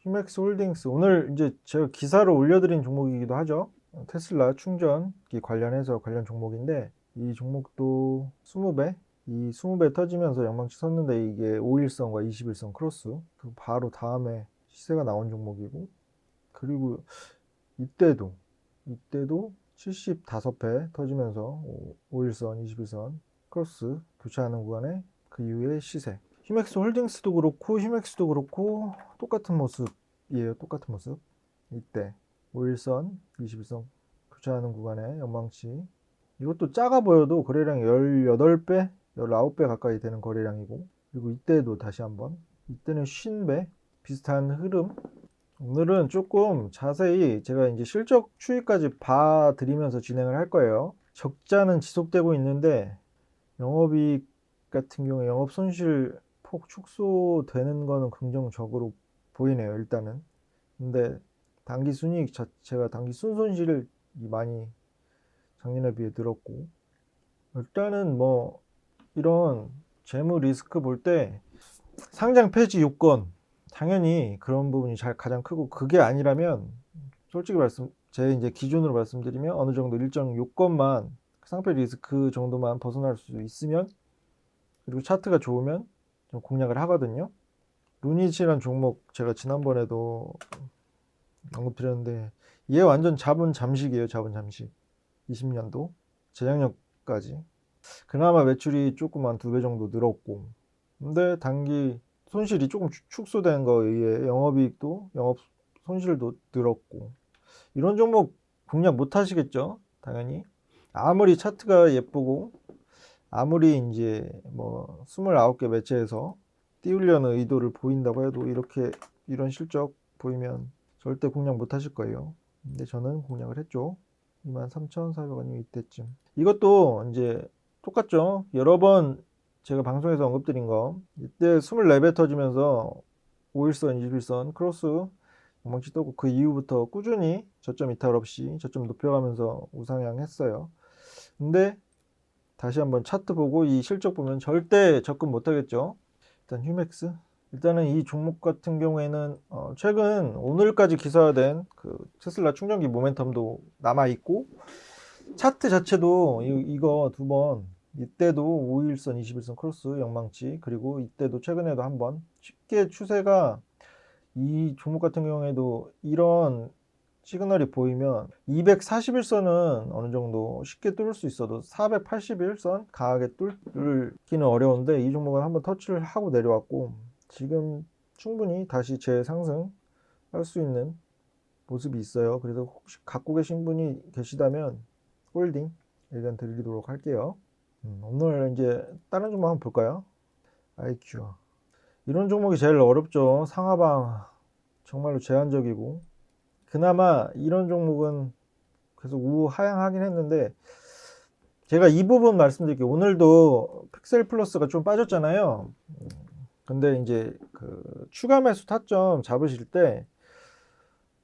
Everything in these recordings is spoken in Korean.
히맥스 홀딩스 오늘 이제 제가 기사로 올려드린 종목이기도 하죠. 테슬라 충전기 관련해서 관련 종목인데 이 종목도 20배 이 20배 터지면서 영망치 섰는데 이게 5일선과 20일선 크로스 그 바로 다음에 시세가 나온 종목이고, 그리고 이때도 75배 터지면서 5일선 21선 크로스 교체하는 구간에 그 이후에 시세. 히맥스 홀딩스도 그렇고 히맥스도 그렇고 똑같은 모습이에요. 똑같은 모습. 이때 5일선 21선 교체하는 구간에 연망치. 이것도 작아 보여도 거래량이 18배 19배 가까이 되는 거래량이고, 그리고 이때도 다시 한번 이때는 50배 비슷한 흐름. 오늘은 조금 자세히 제가 이제 실적 추이까지 봐드리면서 진행을 할 거예요. 적자는 지속되고 있는데 영업이익 같은 경우에 영업 손실 폭 축소되는 거는 긍정적으로 보이네요, 일단은. 근데 당기 순이익 자체가 당기 순손실이 많이 작년에 비해 늘었고, 일단은 뭐 이런 재무 리스크 볼 때 상장 폐지 요건 당연히 그런 부분이 가장 크고, 그게 아니라면 솔직히 제 이제 기준으로 말씀드리면 어느 정도 일정 요건만, 상패 리스크 정도만 벗어날 수 있으면, 그리고 차트가 좋으면 좀 공략을 하거든요. 루닛이란 종목 제가 지난번에도 언급드렸는데 얘 완전 자본 잠식이에요. 자본 잠식. 20년도 재작년까지 그나마 매출이 조금 한 2배 정도 늘었고, 근데 단기 손실이 조금 축소된 거에 의해 영업이익도 영업 손실도 늘었고, 이런 종목 공략 못 하시겠죠, 당연히. 아무리 차트가 예쁘고 아무리 이제 뭐 29개 매체에서 띄우려는 의도를 보인다고 해도 이런 실적 보이면 절대 공략 못 하실 거예요. 근데 저는 공략을 했죠. 23,400원이면 이때쯤. 이것도 이제 똑같죠. 여러 번 제가 방송에서 언급드린 거, 이때 24배 터지면서 5일선 21선 크로스 영망치 떠고 그 이후부터 꾸준히 저점 이탈 없이 저점 높여가면서 우상향 했어요. 근데 다시 한번 차트 보고 이 실적 보면 절대 접근 못 하겠죠. 일단 휴맥스. 일단은 이 종목 같은 경우에는 최근 오늘까지 기사화된 그 테슬라 충전기 모멘텀도 남아 있고, 차트 자체도 이거 두 번, 이때도 5일선 21선 크로스 영망치, 그리고 이때도 최근에도 한번 쉽게 추세가, 이 종목 같은 경우에도 이런 시그널이 보이면 241선은 어느 정도 쉽게 뚫을 수 있어도 481선 강하게 뚫기는 어려운데, 이 종목은 한번 터치를 하고 내려왔고 지금 충분히 다시 재상승 할 수 있는 모습이 있어요. 그래서 혹시 갖고 계신 분이 계시다면 홀딩 의견 드리도록 할게요. 오늘 이제 다른 종목 한번 볼까요? IQ. 이런 종목이 제일 어렵죠. 상하방 정말로 제한적이고, 그나마 이런 종목은 계속 우하향하긴 했는데, 제가 이 부분 말씀드릴게요. 오늘도 픽셀 플러스가 좀 빠졌잖아요. 근데 이제 그 추가 매수 타점 잡으실 때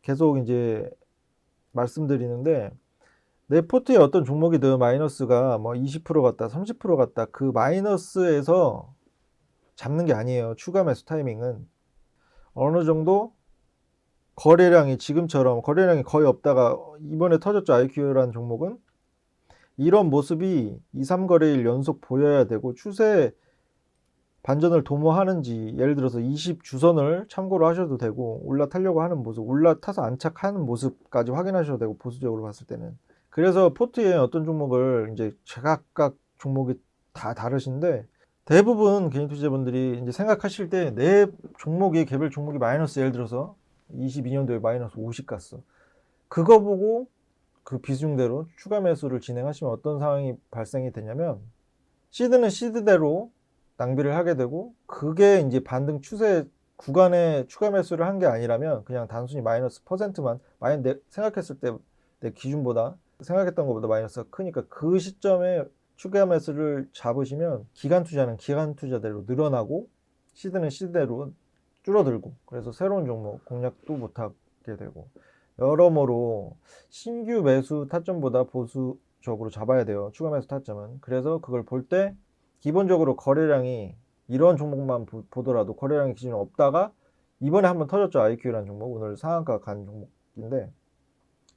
계속 이제 말씀드리는데, 내 포트에 어떤 종목이든 마이너스가 뭐 20% 갔다 30% 갔다 그 마이너스에서 잡는 게 아니에요. 추가 매수 타이밍은 어느 정도 거래량이 지금처럼 거래량이 거의 없다가 이번에 터졌죠. IQ라는 종목은 이런 모습이 2, 3거래일 연속 보여야 되고, 추세 반전을 도모하는지, 예를 들어서 20주선을 참고로 하셔도 되고, 올라타려고 하는 모습, 올라타서 안착하는 모습까지 확인하셔도 되고, 보수적으로 봤을 때는. 그래서 포트에 어떤 종목을 이제 제각각 종목이 다 다르신데, 대부분 개인 투자자분들이 이제 생각하실 때 내 종목이 개별 종목이 마이너스, 예를 들어서 22년도에 마이너스 50 갔어. 그거 보고 그 비중대로 추가 매수를 진행하시면 어떤 상황이 발생이 되냐면, 시드는 시드대로 낭비를 하게 되고, 그게 이제 반등 추세 구간에 추가 매수를 한 게 아니라면 그냥 단순히 마이너스 퍼센트만 생각했을 때 내 기준보다 생각했던 것보다 마이너스가 크니까 그 시점에 추가 매수를 잡으시면 기간 투자는 기간 투자대로 늘어나고 시드는 시드대로 줄어들고, 그래서 새로운 종목 공략도 못하게 되고, 여러모로 신규 매수 타점보다 보수적으로 잡아야 돼요. 추가 매수 타점은. 그래서 그걸 볼 때 기본적으로 거래량이 이런 종목만 보더라도 거래량이 기준이 없다가 이번에 한번 터졌죠. IQ라는 종목. 오늘 상한가 간 종목인데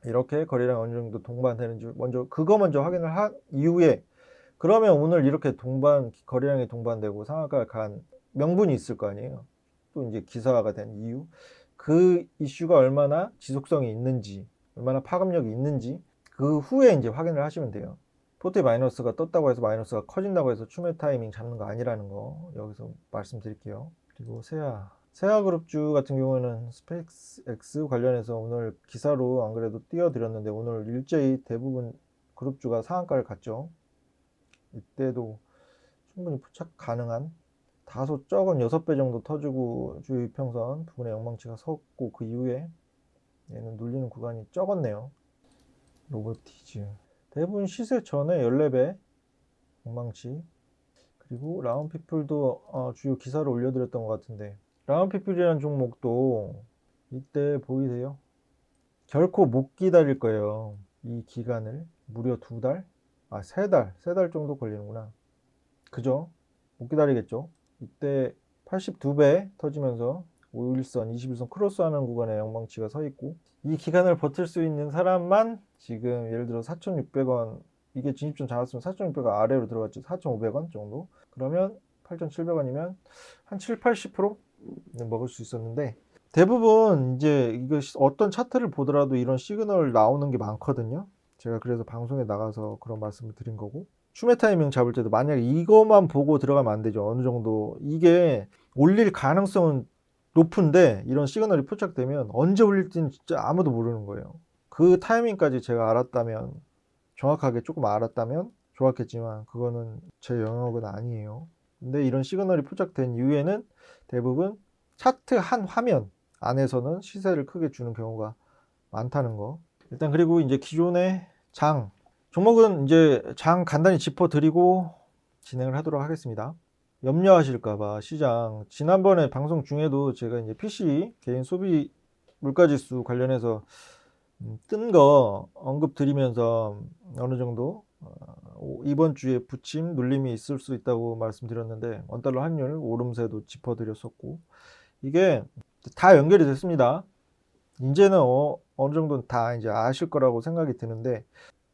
이렇게 거래량 어느 정도 동반되는지 먼저 확인을 한 이후에, 그러면 오늘 이렇게 거래량이 동반되고 상한가 간 명분이 있을 거 아니에요. 또 이제 기사화가 된 이유, 그 이슈가 얼마나 지속성이 있는지, 얼마나 파급력이 있는지 그 후에 이제 확인을 하시면 돼요. 포트에 마이너스가 떴다고 해서 마이너스가 커진다고 해서 추매 타이밍 잡는 거 아니라는 거 여기서 말씀드릴게요. 그리고 세아그룹주 같은 경우는 스페이스X 관련해서 오늘 기사로 안 그래도 띄워드렸는데 오늘 일제히 대부분 그룹주가 상한가를 갔죠. 이때도 충분히 포착 가능한, 다소 적은 6배 정도 터지고 주요 이평선 부분에 영망치가 섰고, 그 이후에 얘는 눌리는 구간이 적었네요. 로보티즈 대부분 시세 전에 14배 영망치. 그리고 라운피플도 주요 기사를 올려드렸던 것 같은데, 라운피플이라는 종목도 이때 보이세요? 결코 못 기다릴 거예요. 이 기간을 무려 2달? 3달 정도 걸리는구나. 그죠? 못 기다리겠죠. 이때 82배 터지면서 5일선, 21선 크로스하는 구간에 영망치가 서 있고, 이 기간을 버틸 수 있는 사람만 지금 예를 들어 4,600원, 이게 진입점 잡았으면 4,600원 아래로 들어갔죠. 4,500원 정도. 그러면 8,700원이면 한 7, 80% 먹을 수 있었는데, 대부분 이제 이거 어떤 차트를 보더라도 이런 시그널 나오는 게 많거든요. 제가 그래서 방송에 나가서 그런 말씀을 드린 거고, 추매 타이밍 잡을 때도 만약에 이것만 보고 들어가면 안 되죠. 어느 정도 이게 올릴 가능성은 높은데 이런 시그널이 포착되면 언제 올릴지는 진짜 아무도 모르는 거예요. 그 타이밍까지 제가 알았다면, 정확하게 조금 알았다면 좋았겠지만 그거는 제 영역은 아니에요. 근데 이런 시그널이 포착된 이후에는 대부분 차트 한 화면 안에서는 시세를 크게 주는 경우가 많다는 거. 일단 그리고 이제 기존의 종목은 이제 장 간단히 짚어드리고 진행을 하도록 하겠습니다. 염려하실까봐 시장, 지난번에 방송 중에도 제가 이제 PC 개인 소비 물가지수 관련해서 뜬 거 언급 드리면서 어느 정도 이번 주에 부침 눌림이 있을 수 있다고 말씀드렸는데, 원달러 환율 오름세도 짚어드렸었고, 이게 다 연결이 됐습니다. 이제는 어느 정도는 다 이제 아실 거라고 생각이 드는데,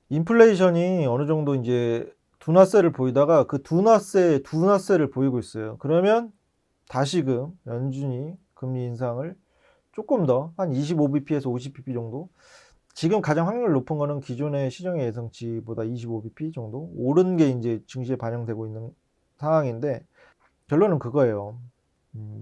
인플레이션이 어느 정도 이제 둔화세를 보이다가 그 둔화세를 보이고 있어요. 그러면 다시금 연준이 금리 인상을 조금 더 한 25bp에서 50bp 정도, 지금 가장 확률 높은 거는 기존의 시장의 예상치보다 25bp 정도 오른 게 이제 증시에 반영되고 있는 상황인데, 결론은 그거예요.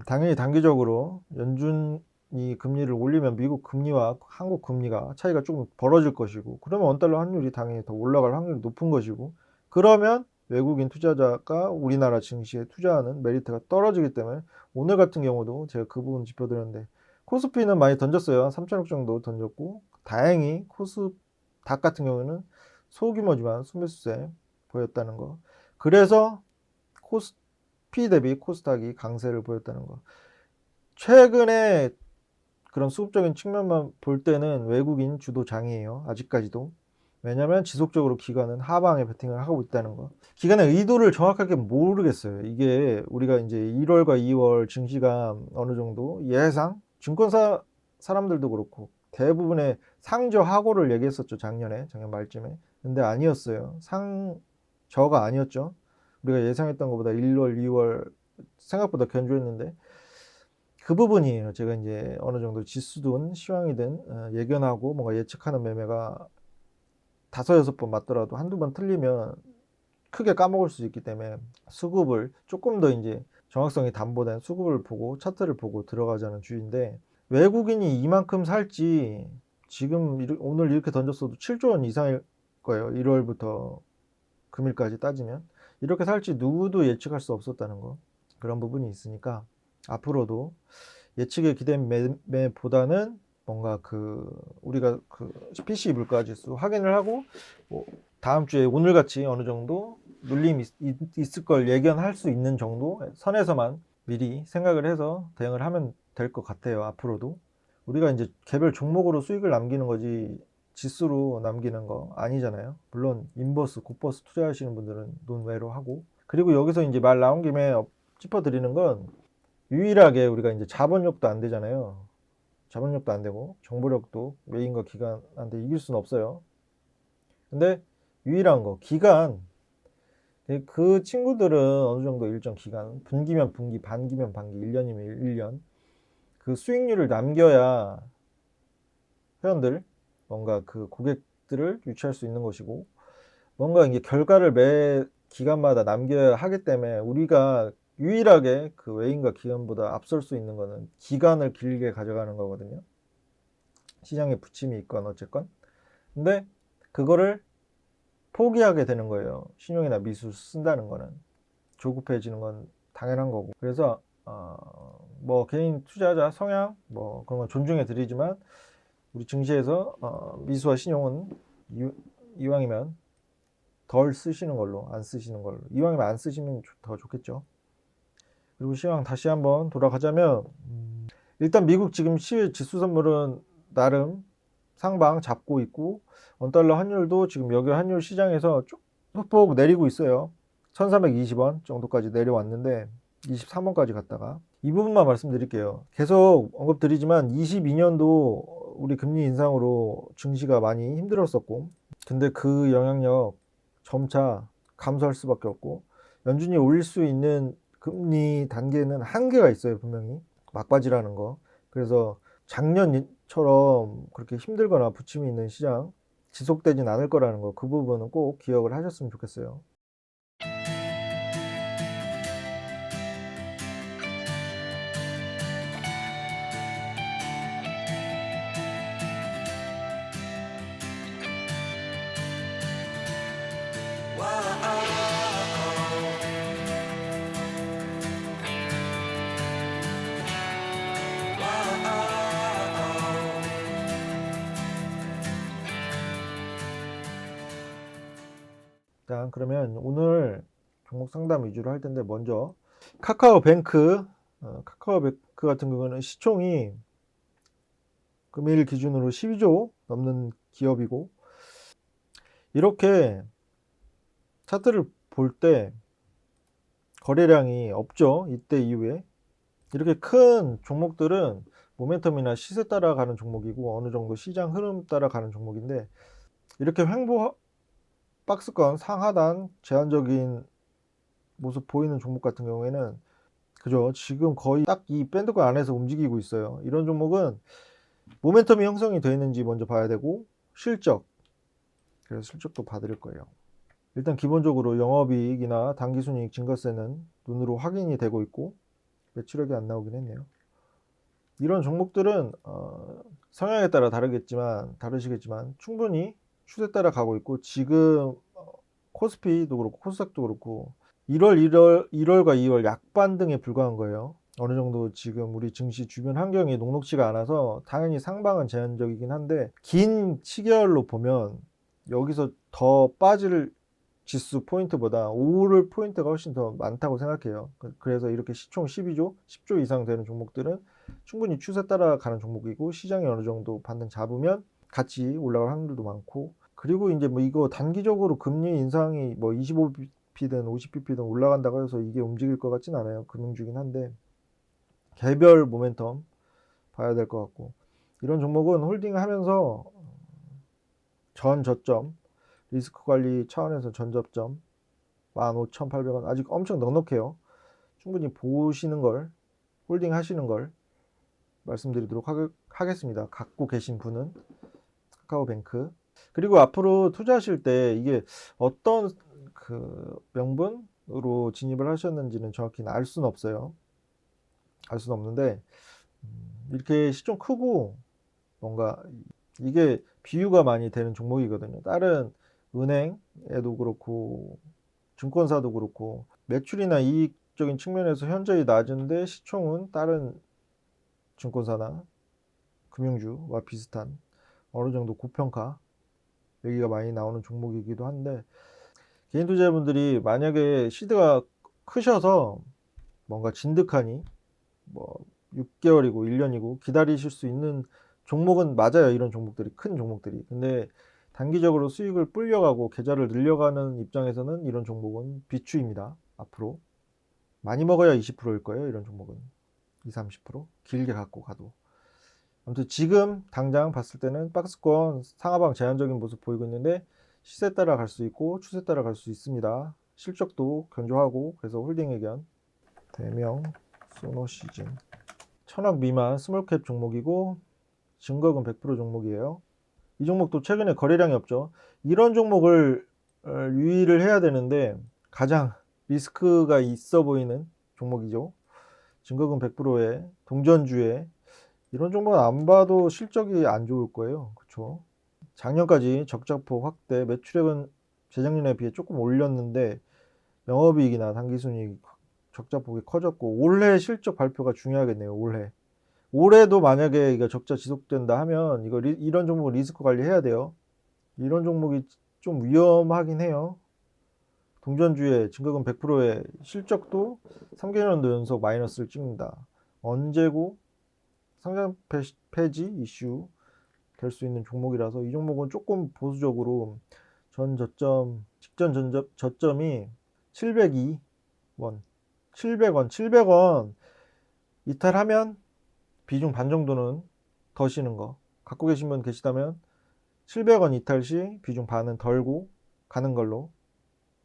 당연히 단기적으로 연준이 금리를 올리면 미국 금리와 한국 금리가 차이가 조금 벌어질 것이고, 그러면 원달러 환율이 당연히 더 올라갈 확률이 높은 것이고, 그러면 외국인 투자자가 우리나라 증시에 투자하는 메리트가 떨어지기 때문에, 오늘 같은 경우도 제가 그 부분 짚어드렸는데 코스피는 많이 던졌어요. 3,000억 정도 던졌고, 다행히 코스닥 같은 경우는 소규모지만 순매수세 보였다는 거. 그래서 코스피 대비 코스닥이 강세를 보였다는 거. 최근에 그런 수급적인 측면만 볼 때는 외국인 주도 장이에요. 아직까지도. 왜냐하면 지속적으로 기관은 하방에 베팅을 하고 있다는 거. 기관의 의도를 정확하게 모르겠어요. 이게 우리가 이제 1월과 2월 증시가 어느 정도 예상, 증권사 사람들도 그렇고 대부분의 상저하고를 얘기했었죠. 작년 말쯤에. 근데 아니었어요. 상저가 아니었죠. 우리가 예상했던 것보다 1월, 2월 생각보다 견조했는데, 그 부분이에요. 제가 이제 어느 정도 지수든 시황이든 예견하고 뭔가 예측하는 매매가 5, 6번 맞더라도 한두 번 틀리면 크게 까먹을 수 있기 때문에, 수급을 조금 더 이제 정확성이 담보된 수급을 보고 차트를 보고 들어가자는 주의인데, 외국인이 이만큼 살지 지금 오늘 이렇게 던졌어도 7조 원 이상일 거예요. 1월부터 금일까지 따지면 이렇게 살지 누구도 예측할 수 없었다는 거. 그런 부분이 있으니까 앞으로도 예측에 기댄 매매보다는 뭔가 우리가 PC 물가지수 확인을 하고 다음 주에 오늘같이 어느 정도 눌림이 있을 걸 예견할 수 있는 정도 선에서만 미리 생각을 해서 대응을 하면 될 것 같아요. 앞으로도 우리가 이제 개별 종목으로 수익을 남기는 거지 지수로 남기는 거 아니잖아요. 물론 인버스, 곱버스 투자하시는 분들은 논외로 하고, 그리고 여기서 이제 말 나온 김에 짚어드리는 건, 유일하게 우리가 이제 자본력도 안 되잖아요. 자본력도 안 되고 정보력도 외인과 기관한테 이길 수는 없어요. 근데 유일한 거 기간, 그 친구들은 어느 정도 일정 기간, 분기면 분기, 반기면 반기, 1년이면 1년 그 수익률을 남겨야 회원들, 뭔가 그 고객들을 유치할 수 있는 것이고, 뭔가 이게 결과를 매 기간마다 남겨야 하기 때문에 우리가 유일하게 그 외인과 기관보다 앞설 수 있는 거는 기간을 길게 가져가는 거거든요. 시장에 부침이 있건 어쨌건. 근데 그거를 포기하게 되는 거예요. 신용이나 미수 쓴다는 거는. 조급해지는 건 당연한 거고. 그래서 뭐 개인 투자자 성향 뭐 그런 건 존중해 드리지만, 우리 증시에서 미수와 신용은 이왕이면 덜 쓰시는 걸로, 안 쓰시는 걸로. 이왕이면 안 쓰시면 더 좋겠죠. 그리고 시황 다시 한번 돌아가자면, 일단 미국 지금 10일 지수 선물은 나름 상방 잡고 있고, 원달러 환율도 지금 여기 환율 시장에서 소폭 내리고 있어요. 1320원 정도까지 내려왔는데 23원까지 갔다가, 이 부분만 말씀드릴게요. 계속 언급드리지만 22년도 우리 금리 인상으로 증시가 많이 힘들었었고, 근데 그 영향력 점차 감소할 수밖에 없고, 연준이 올릴 수 있는 금리 단계는 한계가 있어요. 분명히 막바지라는 거. 그래서 작년처럼 그렇게 힘들거나 부침이 있는 시장 지속되진 않을 거라는 거, 그 부분은 꼭 기억을 하셨으면 좋겠어요. 자, 그러면 오늘 종목 상담 위주로 할 텐데, 먼저 카카오뱅크, 카카오뱅크 같은 경우는 시총이 금일 기준으로 12조 넘는 기업이고, 이렇게 차트를 볼 때 거래량이 없죠. 이때 이후에. 이렇게 큰 종목들은 모멘텀이나 시세 따라가는 종목이고, 어느 정도 시장 흐름 따라가는 종목인데, 이렇게 횡보 박스권 상하단 제한적인 모습 보이는 종목 같은 경우에는, 그죠, 지금 거의 딱 이 밴드권 안에서 움직이고 있어요. 이런 종목은 모멘텀이 형성이 되어 있는지 먼저 봐야 되고, 실적, 그래서 실적도 봐드릴 거예요. 일단 기본적으로 영업이익이나 당기순이익 증가세는 눈으로 확인이 되고 있고, 매출액이 안 나오긴 했네요. 이런 종목들은 성향에 따라 다르시겠지만 충분히 추세 따라 가고 있고, 지금 코스피도 그렇고 코스닥도 그렇고 1월과 2월 약반등에 불과한 거예요. 어느 정도 지금 우리 증시 주변 환경이 녹록지가 않아서 당연히 상방은 제한적이긴 한데, 긴 시계열로 보면 여기서 더 빠질 지수 포인트보다 오를 포인트가 훨씬 더 많다고 생각해요. 그래서 이렇게 시총 12조, 10조 이상 되는 종목들은 충분히 추세 따라가는 종목이고, 시장이 어느 정도 반등 잡으면 같이 올라갈 확률도 많고, 그리고 이제 뭐 이거 단기적으로 금리 인상이 뭐 25bp든 50bp든 올라간다고 해서 이게 움직일 것 같진 않아요. 금융주긴 한데 개별 모멘텀 봐야 될 것 같고, 이런 종목은 홀딩 하면서 전 저점, 리스크 관리 차원에서 전 저점 15,800원 아직 엄청 넉넉해요. 충분히 보시는 걸, 홀딩 하시는 걸 말씀드리도록 하겠습니다. 갖고 계신 분은 카카오뱅크. 그리고 앞으로 투자하실 때 이게 어떤 그 명분으로 진입을 하셨는지는 정확히 알 수는 없어요. 알 수는 없는데, 이렇게 시총 크고 뭔가 이게 비유가 많이 되는 종목이거든요. 다른 은행에도 그렇고 증권사도 그렇고 매출이나 이익적인 측면에서 현저히 낮은데 시총은 다른 증권사나 금융주와 비슷한 어느 정도 고평가, 여기가 많이 나오는 종목이기도 한데, 개인 투자자분들이 만약에 시드가 크셔서 뭔가 진득하니 뭐 6개월이고 1년이고 기다리실 수 있는 종목은 맞아요. 이런 종목들이, 큰 종목들이. 근데 단기적으로 수익을 불려가고 계좌를 늘려가는 입장에서는 이런 종목은 비추입니다. 앞으로 많이 먹어야 20%일 거예요. 이런 종목은. 20, 30% 길게 갖고 가도. 아무튼 지금 당장 봤을 때는 박스권 상하방 제한적인 모습 보이고 있는데 시세 따라 갈 수 있고 추세 따라 갈 수 있습니다. 실적도 견조하고 그래서 홀딩 의견. 대명 소노시즌 1000억 미만 스몰캡 종목이고 증거금 100% 종목이에요. 이 종목도 최근에 거래량이 없죠. 이런 종목을 유의를 해야 되는데 가장 리스크가 있어 보이는 종목이죠. 증거금 100%에 동전주에 이런 종목은 안 봐도 실적이 안 좋을 거예요. 그렇죠? 작년까지 적자폭 확대, 매출액은 재작년에 비해 조금 올렸는데 영업이익이나 당기순이익 적자폭이 커졌고 올해 실적 발표가 중요하겠네요. 올해도 만약에 이거 적자 지속된다 하면 이런 종목은 리스크 관리해야 돼요. 이런 종목이 좀 위험하긴 해요. 동전주의 증거금 100%의 실적도 3개년도 연속 마이너스를 찍는다. 언제고 상장 폐지 이슈 될 수 있는 종목이라서 이 종목은 조금 보수적으로 직전 저점이 702원, 700원 이탈하면 비중 반 정도는 더 시는 거 갖고 계신 분 계시다면 700원 이탈 시 비중 반은 덜고 가는 걸로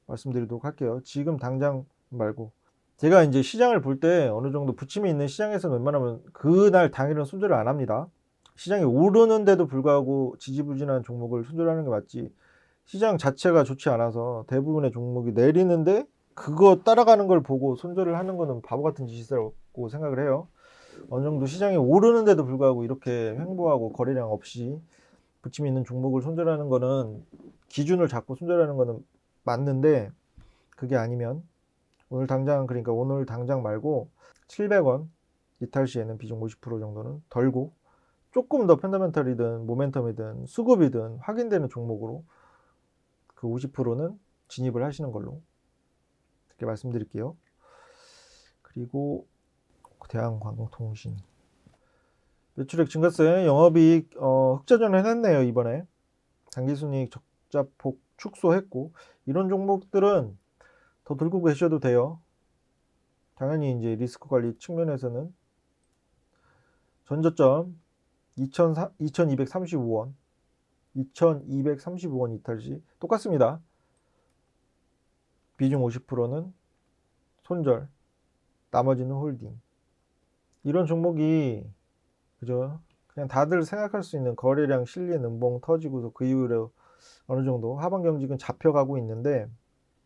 말씀드리도록 할게요. 지금 당장 말고 제가 이제 시장을 볼 때 어느 정도 부침이 있는 시장에서는 웬만하면 그날 당일은 손절을 안 합니다. 시장이 오르는데도 불구하고 지지부진한 종목을 손절하는 게 맞지, 시장 자체가 좋지 않아서 대부분의 종목이 내리는데 그거 따라가는 걸 보고 손절을 하는 거는 바보 같은 짓이라고 생각을 해요. 어느 정도 시장이 오르는데도 불구하고 이렇게 횡보하고 거래량 없이 부침이 있는 종목을 손절하는 거는, 기준을 잡고 손절하는 거는 맞는데 그게 아니면 그러니까 오늘 당장 말고 700원 이탈 시에는 비중 50% 정도는 덜고 조금 더 펀더멘털이든 모멘텀이든 수급이든 확인되는 종목으로 그 50%는 진입을 하시는 걸로 이렇게 말씀드릴게요. 그리고 대한광통신 매출액 증가세, 영업이익 흑자전환 했네요. 이번에 당기순이익 적자폭 축소했고 이런 종목들은 더 들고 계셔도 돼요. 당연히 이제 리스크 관리 측면에서는 전저점 2235원 이탈 시 똑같습니다. 비중 50%는 손절, 나머지는 홀딩. 이런 종목이 그죠? 그냥 다들 생각할 수 있는 거래량 실린 음봉 터지고서 그 이후로 어느 정도 하방 경직은 잡혀가고 있는데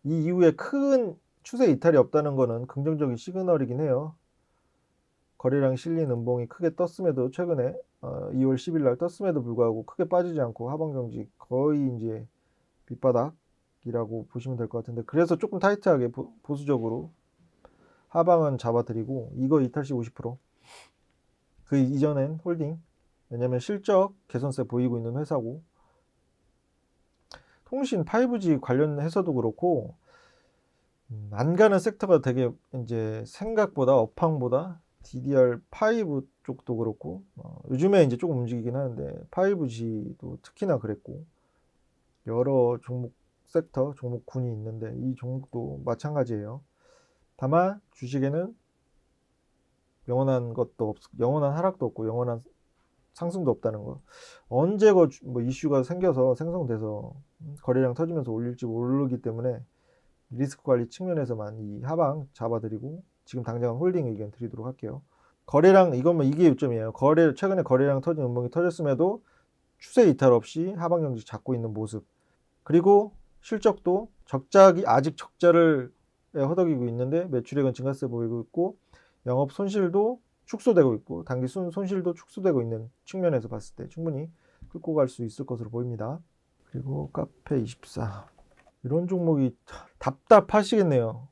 이 이후에 큰 추세 이탈이 없다는 거는 긍정적인 시그널이긴 해요. 거래량 실린 음봉이 크게 떴음에도 최근에 2월 10일 날 떴음에도 불구하고 크게 빠지지 않고 하방 경직 거의 이제 밑바닥이라고 보시면 될 것 같은데, 그래서 조금 타이트하게 보수적으로 하방은 잡아드리고 이거 이탈 시 50%, 그 이전엔 홀딩. 왜냐면 실적 개선세 보이고 있는 회사고, 통신 5G 관련해서도 그렇고 안 가는 섹터가 되게 이제 생각보다 업황보다 DDR5 쪽도 그렇고 요즘에 이제 조금 움직이긴 하는데 5G도 특히나 그랬고 여러 종목 섹터 종목군이 있는데 이 종목도 마찬가지예요. 다만 주식에는 영원한 하락도 없고 영원한 상승도 없다는 거. 언제 뭐 이슈가 생겨서 생성돼서 거래량 터지면서 올릴지 모르기 때문에 리스크 관리 측면에서만 이 하방 잡아드리고 지금 당장 홀딩 의견 드리도록 할게요. 거래량 이게 요점이에요. 최근에 거래량 터진 음봉이 터졌음에도 추세 이탈 없이 하방 경직 잡고 있는 모습. 그리고 실적도 아직 적자를 허덕이고 있는데 매출액은 증가세 보이고 있고 영업 손실도 축소되고 있고 단기 손실도 축소되고 있는 측면에서 봤을 때 충분히 끌고 갈 수 있을 것으로 보입니다. 그리고 카페24 이런 종목이 답답하시겠네요.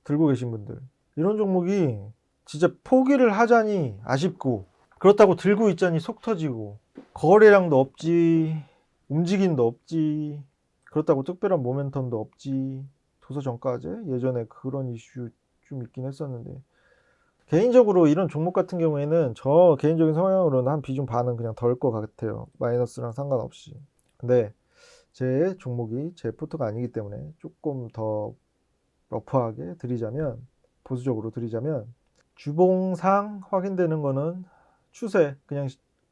들고 계신 분들. 이런 종목이 진짜 포기를 하자니 아쉽고 그렇다고 들고 있자니 속 터지고 거래량도 없지, 움직임도 없지, 그렇다고 특별한 모멘텀도 없지. 도서정가제 예전에 그런 이슈 좀 있긴 했었는데 개인적으로 이런 종목 같은 경우에는 저 개인적인 성향으로는 한 비중 반은 그냥 덜 것 같아요. 마이너스랑 상관없이. 근데 제 종목이 제 포트가 아니기 때문에 조금 더 러프하게 보수적으로 드리자면 주봉상 확인되는 거는 추세,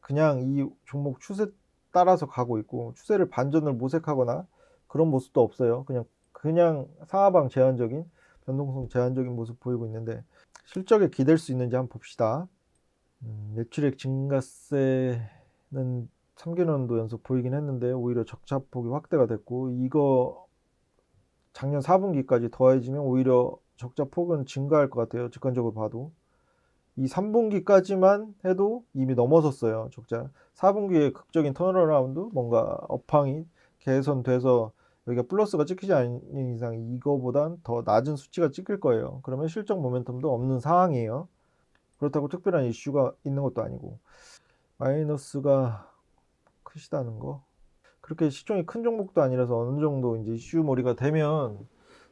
그냥 이 종목 추세 따라서 가고 있고, 추세를 반전을 모색하거나 그런 모습도 없어요. 그냥 상하방 제한적인, 변동성 제한적인 모습 보이고 있는데, 실적에 기댈 수 있는지 한번 봅시다. 매출액 증가세는 3개년도 연속 보이긴 했는데 오히려 적자폭이 확대가 됐고, 이거 작년 4분기까지 더해지면 오히려 적자폭은 증가할 것 같아요. 직관적으로 봐도. 이 3분기까지만 해도 이미 넘어섰어요. 적자. 4분기에 극적인 턴어라운드, 뭔가 업황이 개선돼서 여기가 플러스가 찍히지 않는 이상 이거보단 더 낮은 수치가 찍힐 거예요. 그러면 실적 모멘텀도 없는 상황이에요. 그렇다고 특별한 이슈가 있는 것도 아니고. 마이너스가 크시다는 거. 그렇게 시총이 큰 종목도 아니라서 어느 정도 이제 이슈몰이가 되면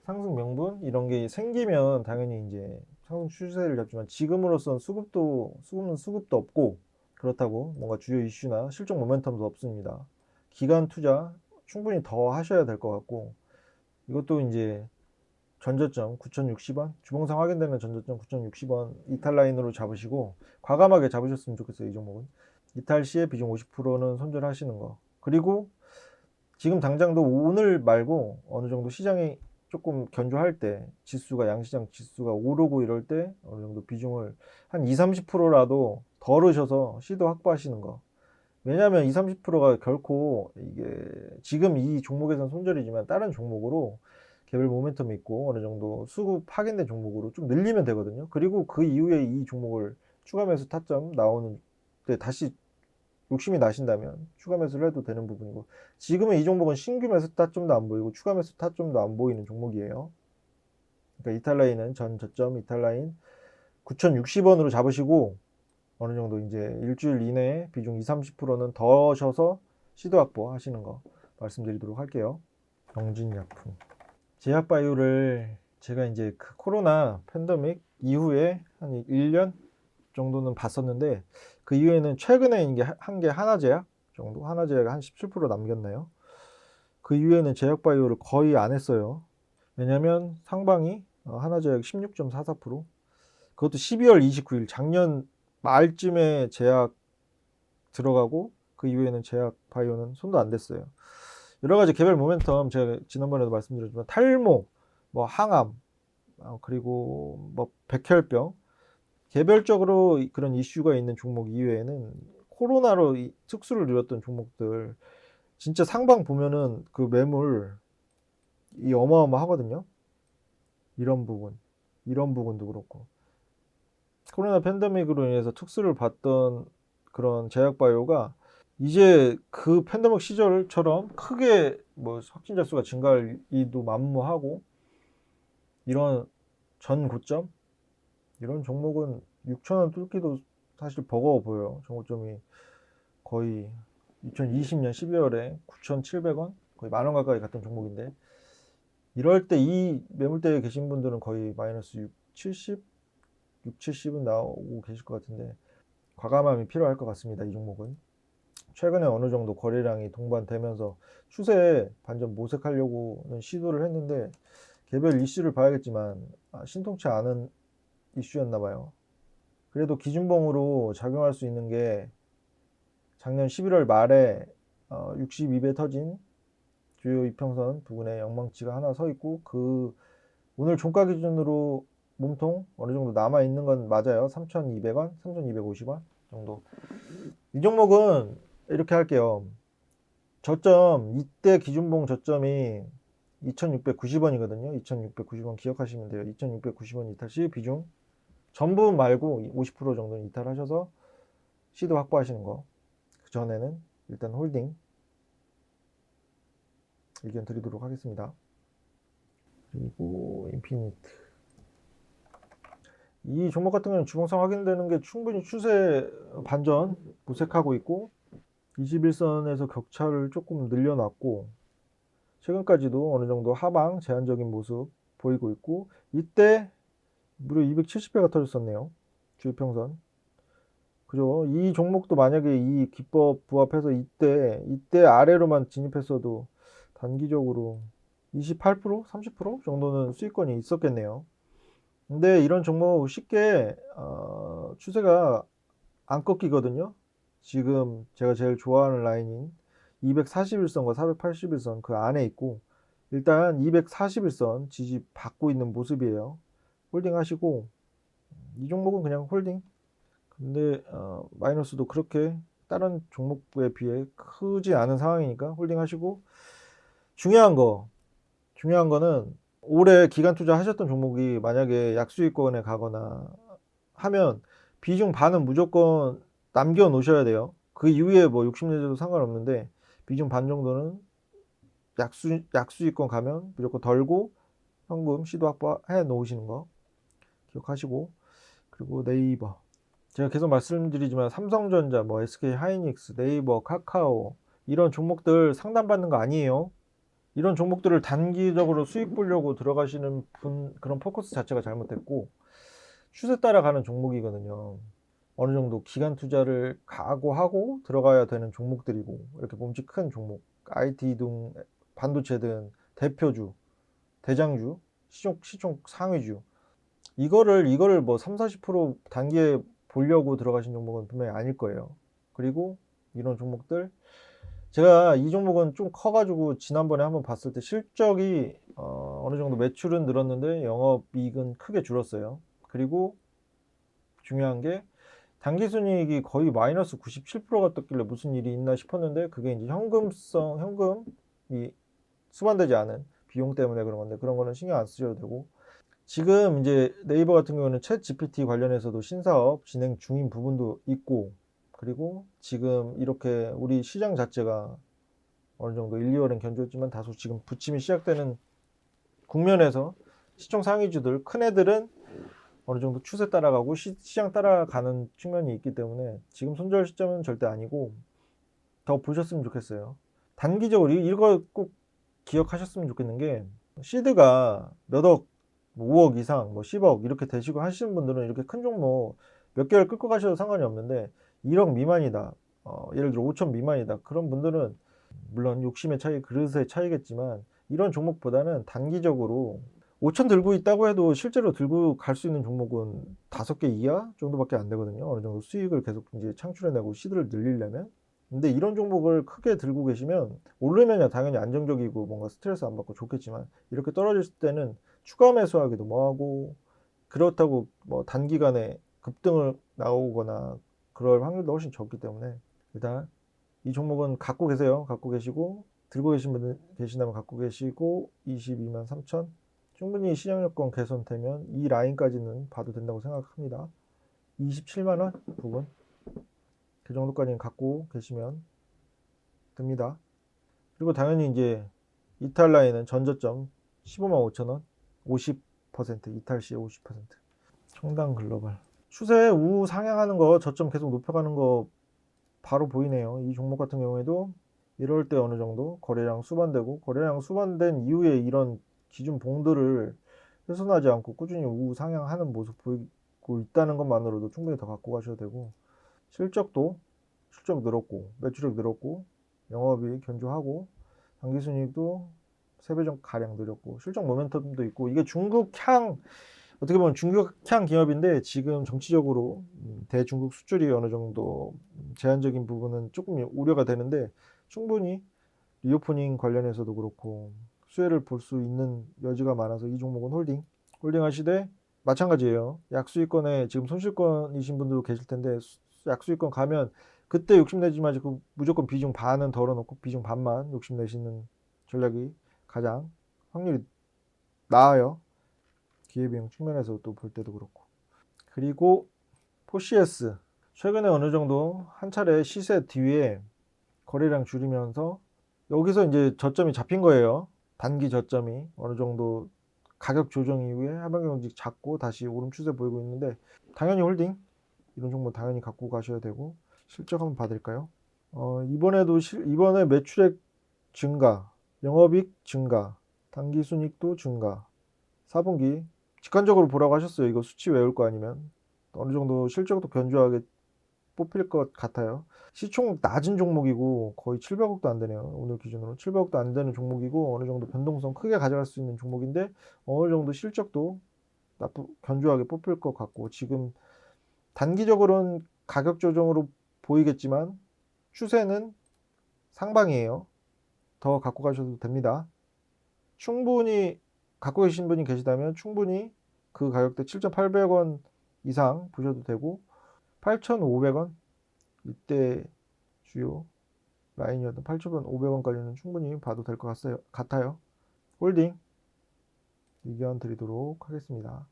상승 명분 이런 게 생기면 당연히 이제 상승 추세를 잡지만, 지금으로선 수급은 수급도 없고, 그렇다고 뭔가 주요 이슈나 실적 모멘텀도 없습니다. 기간 투자 충분히 더 하셔야 될 것 같고, 이것도 이제 전저점 9,060원, 주봉상 확인되는 전저점 9,060원 이탈 라인으로 잡으시고 과감하게 잡으셨으면 좋겠어요. 이 종목은 이탈 시에 비중 50%는 손절하시는 거. 그리고 지금 당장도 오늘 말고 어느 정도 시장이 조금 견조할 때, 양시장 지수가 오르고 이럴 때 어느 정도 비중을 한 2, 30%라도 덜으셔서 시도 확보하시는 거. 왜냐하면 2, 30%가 결코 이게 지금 이 종목에서는 손절이지만 다른 종목으로 개별 모멘텀이 있고 어느 정도 수급 확인된 종목으로 좀 늘리면 되거든요. 그리고 그 이후에 이 종목을 추가 매수 타점 나오는 때 다시 욕심이 나신다면 추가 매수를 해도 되는 부분이고, 지금은 이 종목은 신규 매수 타점도 안 보이고 추가 매수 타점도 안 보이는 종목이에요. 그러니까 이탈 라인은 전 저점 이탈 라인 9,060원으로 잡으시고 어느 정도 이제 일주일 이내에 비중 2, 30%는 더 셔서 시도 확보 하시는 거 말씀드리도록 할게요. 영진약품. 제약바이오를 제가 이제 그 코로나 팬데믹 이후에 한 1년 정도는 봤었는데, 그 이후에는 최근에 이게 한 게 하나제약 정도, 하나제약이 한 17% 남겼나요? 그 이후에는 제약바이오를 거의 안 했어요. 왜냐면 상방이 하나제약 16.44%, 그것도 12월 29일 작년 말쯤에 제약 들어가고 그 이후에는 제약바이오는 손도 안 댔어요. 여러 가지 개별 모멘텀 제가 지난번에도 말씀드렸지만 탈모, 뭐 항암, 그리고 뭐 백혈병, 개별적으로 그런 이슈가 있는 종목 이외에는 코로나로 특수를 누렸던 종목들 진짜 상방 보면은 그 매물이 어마어마하거든요. 이런 부분도 그렇고, 코로나 팬데믹으로 인해서 특수를 받던 그런 제약바이오가 이제 그 팬데믹 시절처럼 크게 뭐 확진자 수가 증가할 이도 만무하고, 이런 전 고점 이런 종목은 6,000원 뚫기도 사실 버거워 보여요. 정고점이 거의 2020년 12월에 9,700원, 거의 만원 가까이 갔던 종목인데, 이럴 때 이 매물대에 계신 분들은 거의 마이너스 70, 70은 나오고 계실 것 같은데, 과감함이 필요할 것 같습니다. 이 종목은 최근에 어느 정도 거래량이 동반되면서 추세 반전 모색하려고는 시도를 했는데, 개별 이슈를 봐야겠지만 신통치 않은 이슈였나 봐요. 그래도 기준봉으로 작용할 수 있는 게 작년 11월 말에 62배 터진 주요 이평선 부근에 영망치가 하나 서 있고, 그 오늘 종가 기준으로 몸통 어느 정도 남아 있는 건 맞아요. 3,200원, 3,250원 정도. 이 종목은 이렇게 할게요. 저점 이때 기준봉 저점이 2,690원이거든요. 2,690원 기억하시면 돼요. 2,690원 이탈 시 비중 전부 말고 50% 정도는 이탈하셔서 시도 확보하시는 거. 그 전에는 일단 홀딩 의견 드리도록 하겠습니다. 그리고 인피니트, 이 종목 같은 경우는 주봉상 확인되는 게 충분히 추세 반전 모색하고 있고, 21선에서 격차를 조금 늘려놨고, 최근까지도 어느 정도 하방 제한적인 모습 보이고 있고, 이때 무려 270배가 터졌었네요. 주평선. 그죠? 이 종목도 만약에 이 기법 부합해서 이때 아래로만 진입했어도 단기적으로 28%, 30% 정도는 수익권이 있었겠네요. 근데 이런 종목 쉽게 추세가 안 꺾이거든요. 지금 제가 제일 좋아하는 라인인 241선과 481선 그 안에 있고, 일단 241선 지지 받고 있는 모습이에요. 홀딩 하시고, 이 종목은 그냥 홀딩. 근데 마이너스도 그렇게 다른 종목에 비해 크지 않은 상황이니까 홀딩 하시고, 중요한 거는 올해 기간 투자 하셨던 종목이 만약에 약수익권에 가거나 하면 비중 반은 무조건 남겨 놓으셔야 돼요. 그 이후에 뭐 욕심내셔도 상관없는데, 비중 반 정도는 약수익권 가면 무조건 덜고 현금 시도 확보해 놓으시는 거 기억하시고. 그리고 네이버, 제가 계속 말씀드리지만 삼성전자, 뭐 SK 하이닉스, 네이버, 카카오 이런 종목들 상담받는 거 아니에요. 이런 종목들을 단기적으로 수익 보려고 들어가시는 분, 그런 포커스 자체가 잘못됐고, 추세 따라가는 종목이거든요. 어느 정도 기간 투자를 각오하고 들어가야 되는 종목들이고, 이렇게 몸집 큰 종목, IT 등 반도체 등 대표주, 대장주, 시총 상위주, 이거를 뭐 3, 40% 단기에 보려고 들어가신 종목은 분명히 아닐 거예요. 그리고 이런 종목들, 제가 이 종목은 좀 커가지고 지난번에 한번 봤을 때 실적이 어느 정도 매출은 늘었는데 영업이익은 크게 줄었어요. 그리고 중요한 게 당기순이익이 거의 마이너스 97%가 떴길래 무슨 일이 있나 싶었는데, 그게 이제 현금이 수반되지 않은 비용 때문에 그런 건데, 그런 거는 신경 안 쓰셔도 되고. 지금 이제 네이버 같은 경우는 챗 GPT 관련해서도 신사업 진행 중인 부분도 있고, 그리고 지금 이렇게 우리 시장 자체가 어느 정도 1, 2월엔 견조했지만 다소 지금 부침이 시작되는 국면에서 시총 상위주들, 큰 애들은 어느 정도 추세 따라가고 시장 따라가는 측면이 있기 때문에 지금 손절 시점은 절대 아니고 더 보셨으면 좋겠어요. 단기적으로 이거 꼭 기억하셨으면 좋겠는 게, 시드가 몇 억, 5억 이상, 뭐 10억 이렇게 되시고 하시는 분들은 이렇게 큰 종목 몇 개월 끌고 가셔도 상관이 없는데, 1억 미만이다, 예를 들어 5천 미만이다, 그런 분들은 물론 욕심의 차이, 그릇의 차이겠지만, 이런 종목보다는 단기적으로 5천 들고 있다고 해도 실제로 들고 갈 수 있는 종목은 5개 이하 정도밖에 안 되거든요. 어느 정도 수익을 계속 이제 창출해내고 시드를 늘리려면. 근데 이런 종목을 크게 들고 계시면 오르면야 당연히 안정적이고 뭔가 스트레스 안 받고 좋겠지만, 이렇게 떨어질 때는 추가 매수하기도 뭐하고, 그렇다고 뭐 단기간에 급등을 나오거나 그럴 확률도 훨씬 적기 때문에, 일단 이 종목은 갖고 계세요. 갖고 계시고, 들고 계신 분들 계신다면 갖고 계시고, 22만 3천 충분히 시장 여건 개선되면 이 라인까지는 봐도 된다고 생각합니다. 27만 원 부분, 그 정도까지는 갖고 계시면 됩니다. 그리고 당연히 이제 이탈 라인은 전저점 15만 5천 원, 50% 이탈 시에 50%. 청당 글로벌 추세 우 상향하는 거, 저점 계속 높여가는 거 바로 보이네요. 이 종목 같은 경우에도 이럴 때 어느 정도 거래량 수반되고, 거래량 수반된 이후에 이런 기준 봉들을 훼손하지 않고 꾸준히 우상향하는 모습 보이고 있다는 것만으로도 충분히 더 갖고 가셔도 되고, 실적 늘었고, 매출액 늘었고, 영업이 견조하고, 당기순이익도 3배 정도 가량 늘었고, 실적 모멘텀도 있고, 이게 어떻게 보면 중국향 기업인데, 지금 정치적으로 대중국 수출이 어느 정도 제한적인 부분은 조금 우려가 되는데, 충분히 리오프닝 관련해서도 그렇고 수혜를 볼 수 있는 여지가 많아서 이 종목은 홀딩 하시되, 마찬가지예요. 약수익권에 지금 손실권이신 분들도 계실 텐데, 약수익권 가면 그때 욕심내지 마시고 무조건 비중 반은 덜어놓고 비중 반만 욕심내시는 전략이 가장 확률이 나아요. 기회비용 측면에서 또 볼 때도 그렇고. 그리고 포시에스, 최근에 어느 정도 한 차례 시세 뒤에 거래량 줄이면서 여기서 이제 저점이 잡힌 거예요. 단기 저점이 어느 정도 가격 조정 이후에 하방 경직 잡고 다시 오름 추세 보이고 있는데, 당연히 홀딩, 이런 종목 당연히 갖고 가셔야 되고. 실적 한번 받을까요? 이번에 매출액 증가, 영업이익 증가, 당기순이익도 증가. 4분기 직관적으로 보라고 하셨어요. 이거 수치 외울 거 아니면 어느 정도 실적도 견조하게 뽑힐 것 같아요. 시총 낮은 종목이고 거의 700억도 안 되네요. 오늘 기준으로 700억도 안 되는 종목이고, 어느 정도 변동성 크게 가져갈 수 있는 종목인데, 어느 정도 실적도 견조하게 뽑힐 것 같고, 지금 단기적으로는 가격 조정으로 보이겠지만 추세는 상방이에요. 더 갖고 가셔도 됩니다. 충분히 갖고 계신 분이 계시다면 충분히 그 가격대 7,800원 이상 보셔도 되고, 8,500원 이때 주요 라인이었던 8,500원까지는 충분히 봐도 될 것 같아요. 홀딩 의견 드리도록 하겠습니다.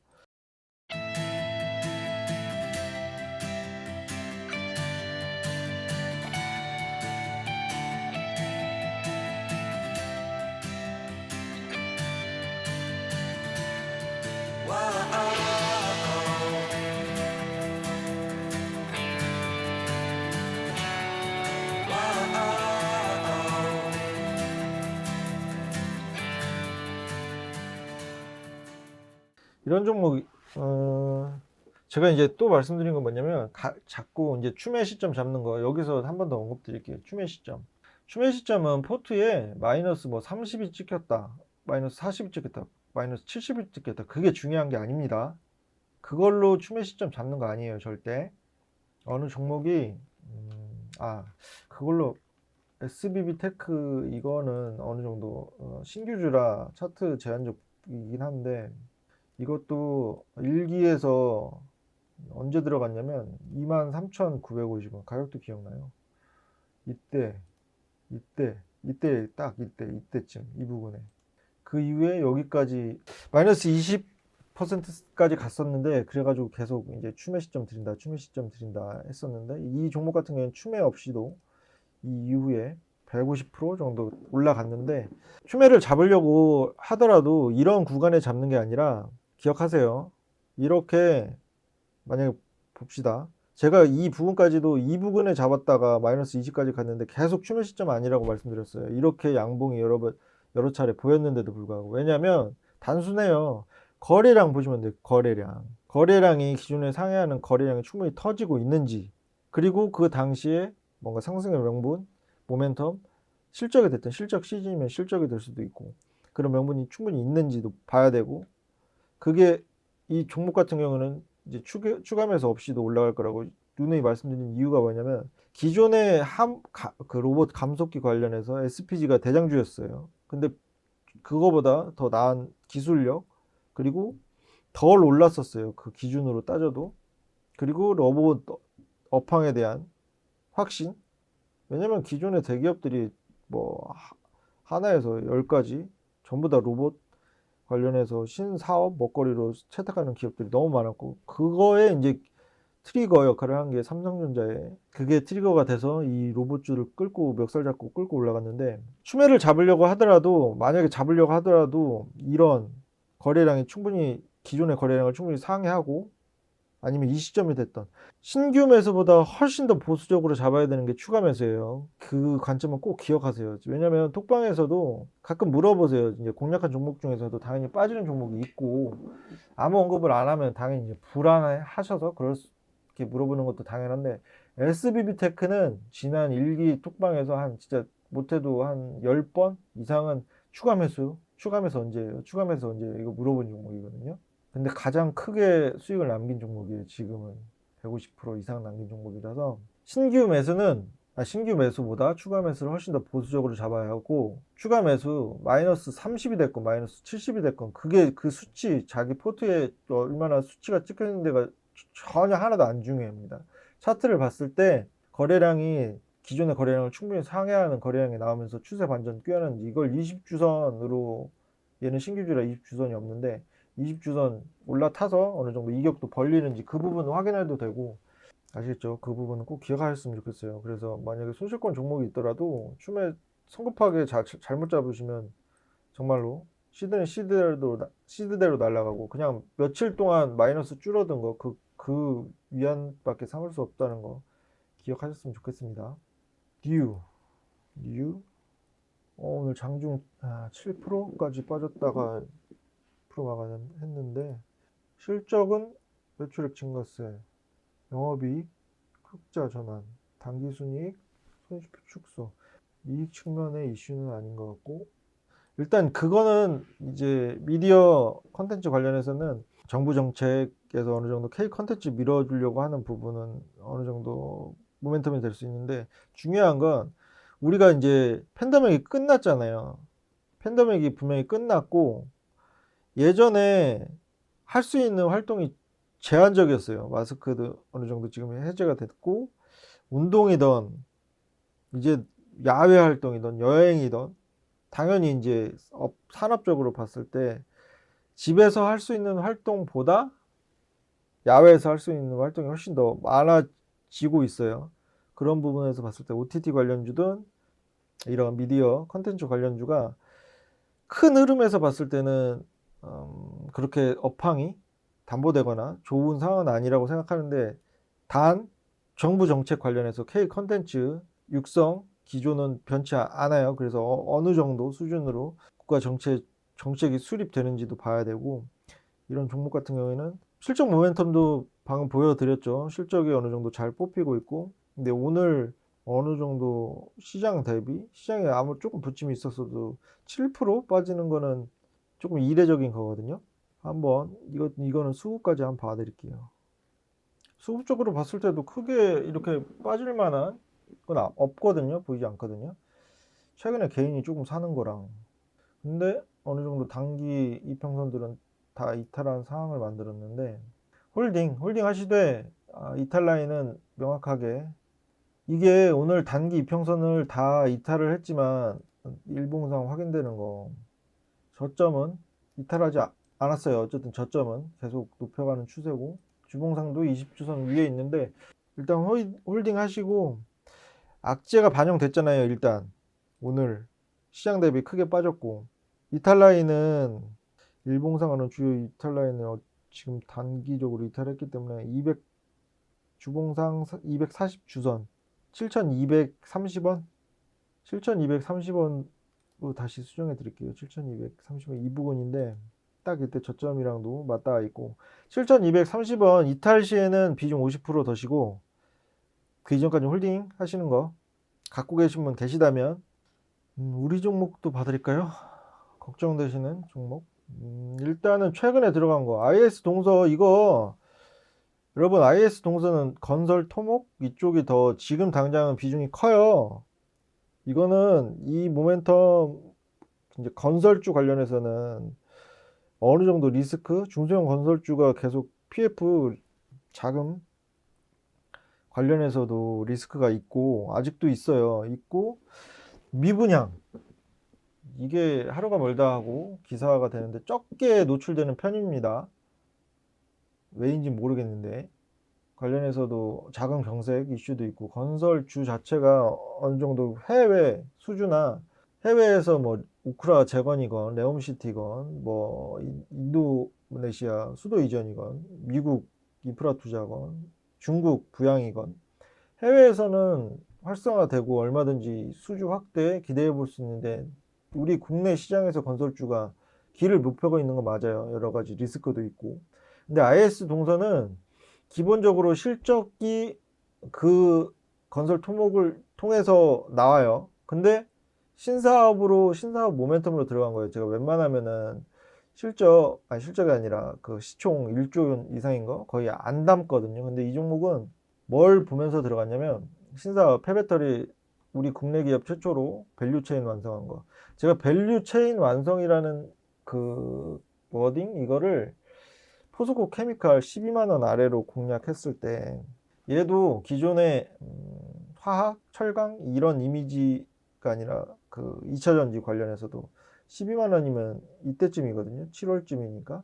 이런 종목, 제가 이제 또 말씀드린 건 뭐냐면, 자꾸 이제 추매 시점 잡는 거, 여기서 한 번 더 언급드릴게요. 추매 시점. 추매 시점은 포트에 마이너스 뭐 30이 찍혔다, 마이너스 40이 찍혔다, 마이너스 70이 찍혔다. 그게 중요한 게 아닙니다. 그걸로 추매 시점 잡는 거 아니에요, 절대. 어느 종목이, 그걸로 SBB 테크 이거는 어느 정도 신규주라 차트 제한적이긴 한데, 이것도 일기에서 언제 들어갔냐면 23,950원, 가격도 기억나요. 이때쯤 이 부분에, 그 이후에 여기까지 마이너스 20%까지 갔었는데, 그래가지고 계속 이제 추매 시점 드린다 했었는데, 이 종목 같은 경우는 추매 없이도 이 이후에 150% 정도 올라갔는데, 추매를 잡으려고 하더라도 이런 구간에 잡는 게 아니라, 기억하세요. 이렇게 만약에 봅시다. 제가 이 부분까지도 이 부분에 잡았다가 마이너스 20까지 갔는데 계속 추매 시점 아니라고 말씀드렸어요. 이렇게 양봉이 여러 차례 보였는데도 불구하고. 왜냐하면 단순해요. 거래량 보시면 돼요. 거래량이 기존에 상회하는 거래량이 충분히 터지고 있는지, 그리고 그 당시에 뭔가 상승의 명분, 모멘텀, 실적이 됐든, 실적 시즌이면 실적이 될 수도 있고, 그런 명분이 충분히 있는지도 봐야 되고, 그게 이 종목 같은 경우는 이제 추가매수 없이도 올라갈 거라고 누누이 말씀드린 이유가 뭐냐면, 기존의 그 로봇 감속기 관련해서 SPG가 대장주였어요. 근데 그거보다 더 나은 기술력, 그리고 덜 올랐었어요, 그 기준으로 따져도. 그리고 로봇 업황에 대한 확신. 왜냐면 기존의 대기업들이 뭐 하나에서 10가지 전부 다 로봇 관련해서 신사업 먹거리로 채택하는 기업들이 너무 많았고, 그거에 이제 트리거 역할을 한 게 삼성전자에, 그게 트리거가 돼서 이 로봇주를 멱살 잡고 끌고 올라갔는데, 추매를 만약에 잡으려고 하더라도 이런 거래량이 충분히, 기존의 거래량을 충분히 상회하고, 아니면 이 시점이 됐던 신규 매수보다 훨씬 더 보수적으로 잡아야 되는 게 추가 매수예요. 그 관점은 꼭 기억하세요. 왜냐면 톡방에서도 가끔 물어보세요. 이제 공략한 종목 중에서도 당연히 빠지는 종목이 있고, 아무 언급을 안 하면 당연히 이제 불안해 하셔서 그렇게 물어보는 것도 당연한데, SBB 테크는 지난 1기 톡방에서 진짜 못해도 한 10번 이상은 추가 매수 언제예요? 이거 물어본 종목이거든요. 근데 가장 크게 수익을 남긴 종목이에요. 지금은 150% 이상 남긴 종목이라서, 신규 매수보다 추가 매수를 훨씬 더 보수적으로 잡아야 하고, 추가 매수 마이너스 30이 됐건 마이너스 70이 됐건, 그게 그 수치, 자기 포트에 얼마나 수치가 찍혀 있는 데가 전혀 하나도 안 중요합니다. 차트를 봤을 때 기존의 거래량을 충분히 상회하는 거래량이 나오면서 추세 반전 꾀하는지, 이걸 20주선으로, 얘는 신규주라 20주선이 없는데 20주선 올라타서 어느 정도 이격도 벌리는지, 그 부분 확인해도 되고. 아시겠죠? 그 부분은 꼭 기억하셨으면 좋겠어요. 그래서 만약에 손실권 종목이 있더라도 추매 성급하게 잘못 잡으시면 정말로 시드대로 날아가고, 그냥 며칠 동안 마이너스 줄어든 거, 그 위안밖에 삼을 수 없다는 거 기억하셨으면 좋겠습니다. 뉴 오늘 장중 7%까지 빠졌다가 프로 마감했는데, 실적은 매출액 증가세, 영업이익, 흑자 전환, 당기순이익, 손실표 축소, 이익 측면의 이슈는 아닌 것 같고, 일단 그거는 이제 미디어 컨텐츠 관련해서는 정부 정책에서 어느 정도 K 컨텐츠 밀어주려고 하는 부분은 어느 정도 모멘텀이 될 수 있는데, 중요한 건 우리가 이제 팬데믹이 끝났잖아요. 팬데믹이 분명히 끝났고 예전에 할 수 있는 활동이 제한적이었어요. 마스크도 어느 정도 지금 해제가 됐고, 운동이든 이제 야외 활동이든 여행이든 당연히 이제 산업적으로 봤을 때 집에서 할 수 있는 활동보다 야외에서 할 수 있는 활동이 훨씬 더 많아지고 있어요. 그런 부분에서 봤을 때 OTT 관련주든 이런 미디어 컨텐츠 관련주가 큰 흐름에서 봤을 때는 그렇게 업황이 담보되거나 좋은 상황은 아니라고 생각하는데, 단 정부 정책 관련해서 K 컨텐츠 육성 기조는 변치 않아요. 그래서 어느 정도 수준으로 국가 정책이 수립되는지도 봐야 되고, 이런 종목 같은 경우에는 실적 모멘텀도 방금 보여드렸죠. 실적이 어느 정도 잘 뽑히고 있고, 근데 오늘 어느 정도 시장 대비, 시장에 아무 조금 부침이 있었어도 7% 빠지는 거는 조금 이례적인 거거든요. 한번 이거는 수급까지 한번 봐드릴게요. 수급적으로 봤을 때도 크게 이렇게 빠질 만한 건 없거든요. 보이지 않거든요. 최근에 개인이 조금 사는 거랑. 근데 어느 정도 단기 이평선들은 다 이탈한 상황을 만들었는데, 홀딩 하시되 이탈 라인은 명확하게, 이게 오늘 단기 이평선을 다 이탈을 했지만 일봉상 확인되는 거, 저점은 이탈하지 않았어요. 어쨌든 저점은 계속 높여가는 추세고, 주봉상도 20주선 위에 있는데, 일단 홀딩 하시고, 악재가 반영됐잖아요. 일단 오늘 시장 대비 크게 빠졌고, 이탈 라인은 일봉상으로는 주요 이탈 라인을 지금 단기적으로 이탈했기 때문에 200 주봉상 240주선 7,230원 7,230원으로 다시 수정해 드릴게요. 7,230원 이 부분인데 딱 이때 저점이랑도 맞닿아 있고, 7,230원 이탈 시에는 비중 50% 더시고 그 이전까지 홀딩 하시는 거 갖고 계신 분 계시다면 우리 종목도 봐드릴까요? 걱정되시는 종목. 일단은 최근에 들어간 거 IS 동서, 이거 여러분 IS 동서는 건설 토목 이쪽이 더 지금 당장은 비중이 커요. 이거는 이 모멘텀 이제 건설주 관련해서는 어느 정도 리스크, 중소형 건설주가 계속 PF 자금 관련해서도 리스크가 있고 아직도 있어요. 있고 미분양, 이게 하루가 멀다 하고 기사화가 되는데 적게 노출되는 편입니다. 왜인지 모르겠는데 관련해서도 자금 경색 이슈도 있고, 건설주 자체가 어느 정도 해외 수주나 해외에서 뭐 우크라 재건이건 레옴시티건 뭐 인도네시아 수도 이전이건 미국 인프라 투자건 중국 부양이건 해외에서는 활성화되고 얼마든지 수주 확대 기대해 볼 수 있는데, 우리 국내 시장에서 건설주가 길을 못 펴고 있는 거 맞아요. 여러 가지 리스크도 있고. 근데 IS 동서는 기본적으로 실적이 그 건설 토목을 통해서 나와요. 근데 신사업 모멘텀으로 들어간 거예요. 제가 웬만하면은 실적이 아니라 그 시총 1조 원 이상인 거 거의 안 담거든요. 근데 이 종목은 뭘 보면서 들어갔냐면, 신사업 폐배터리 우리 국내 기업 최초로 밸류체인 완성한 거. 제가 밸류체인 완성이라는 그 워딩 이거를 포스코 케미칼 12만 원 아래로 공략했을 때, 얘도 기존의 화학, 철강 이런 이미지가 아니라 그 2차 전지 관련해서도 12만 원이면 이때쯤이거든요. 7월쯤이니까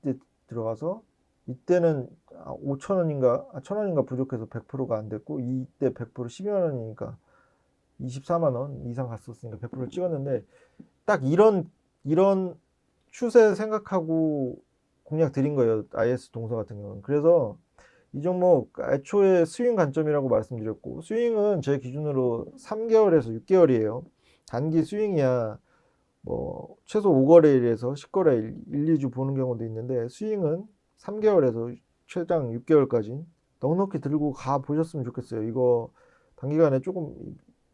이때 들어가서 이때는 5천 원인가 1천 원인가 부족해서 100%가 안 됐고, 이때 100% 12만 원이니까 24만 원 이상 갔었으니까 100%를 찍었는데, 딱 이런 추세 생각하고 공략 드린 거예요. IS 동서 같은 경우는. 그래서 이 종목 애초에 스윙 관점이라고 말씀드렸고, 스윙은 제 기준으로 3개월에서 6개월이에요. 단기 스윙이야 뭐 최소 5거래일에서 10거래일 1, 2주 보는 경우도 있는데, 스윙은 3개월에서 최장 6개월까지 넉넉히 들고 가 보셨으면 좋겠어요. 이거 단기간에 조금